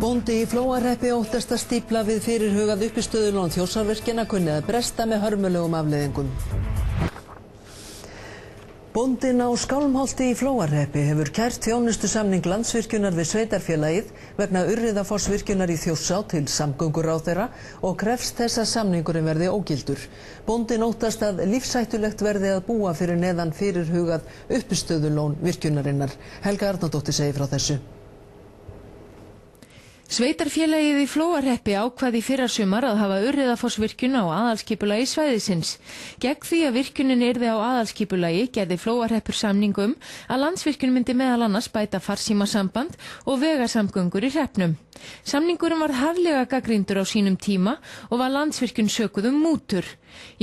Bóndi í Flóahreppi óttast að stífla við fyrirhugað uppistöðulón Þjórsárvirkjana kunni að bresta með hörmulegum afleiðingum. Bóndinn á Skálmholti í Flóahreppi hefur kært þjónustusamning Landsvirkjunar við sveitarfélagið vegna Urriðafossvirkjunar í Þjórsá til samgönguráðherra og krefst þess að samningurinn verði ógildur. Bóndinn óttast að lífshættulegt verði að búa fyrir neðan fyrirhugað uppistöðulón virkjunarinnar. Helga Arnardóttir segir frá þessu. Sveitarfélagið í Flóahreppi ákvað í fyrrasumar að hafa Urriðafossvirkjun á aðalskipulagi svæðisins. Gegn því að virkjunin yrði á aðalskipulagi gerði Flóahreppur samningum að Landsvirkjun myndi meðal annars bæta farsímasamband og vegasamgöngur í hreppnum. Samningurinn var harðlega gagnrýndur á sínum tíma og var Landsvirkjun sökuð mútur.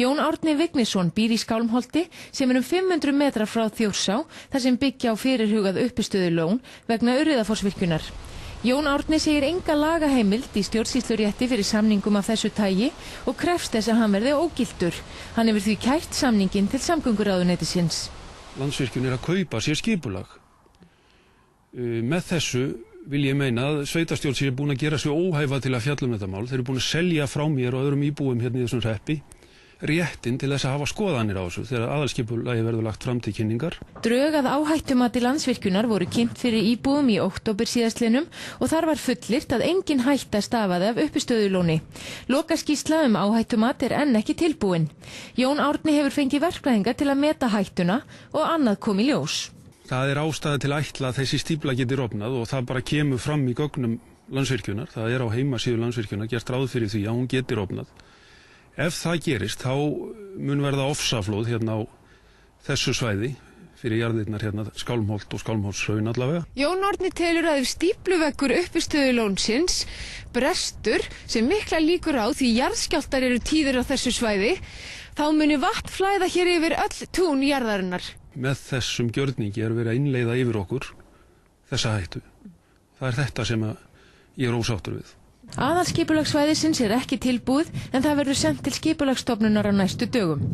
Jón Árni Vignisson býr í Skálmholti sem um 500 metra frá Þjórsá þar sem byggja á fyrirhugað uppistöðulón vegna Urriðafossvirkjunar. Jón Árni segir enga lagaheimild í stjórnsýslurétti fyrir samningum af þessu tagi og krefst þess að hann verði ógildur. Hann hefur því kært samninginn til samgönguráðuneytisins. Landsvirkjun að kaupa sér skipulag. Með þessu vil ég meina að sveitarstjórn sé búin að gera sig óhæfa til að fjalla þetta mál. Þeir eru búin að selja frá mér og öðrum íbúum hérna í þessum hreppi réttin til þess að hafa skoðanir á þessu þegar aðalskipulagi verður lagt fram til kynningar. Drög að áhættumati Landsvirkjunar voru kynnt fyrir íbúum í október síðastliðnum og þar var fullyrt að engin hætta stafaði af uppistöðulóni. Lokaskýrsla áhættumat enn ekki tilbúin. Jón Árni hefur fengið verkfræðinga til að meta hættuna og annað kom í ljós. Það ástæða til að ætla að þessi stífla geti rofnað og það bara kemur fram í gögnum Landsvirkjunar. Það á heimasíðu Landsvirkjunar gert ráð fyrir því að hún geti rofnað. Ef það gerist, þá mun verða ofsaflóð hérna á þessu svæði fyrir jarðirnar hérna Skálmholt og Skálmholtshraun allavega. Jón Árni telur að ef stífluveggur uppistöðulónsins brestur sem mikla líkur á því jarðskjálftar eru tíðir á þessu svæði, þá muni vatn flæða hér yfir öll tún jarðarinnar. Með þessum gjörningi verið að innleiða yfir okkur þessa hættu. Það þetta sem ég ósáttur við. Aðalskipulagssvæðisins ekki tilbúið en það verður sent til skipulagsstofnunar á næstu dögum.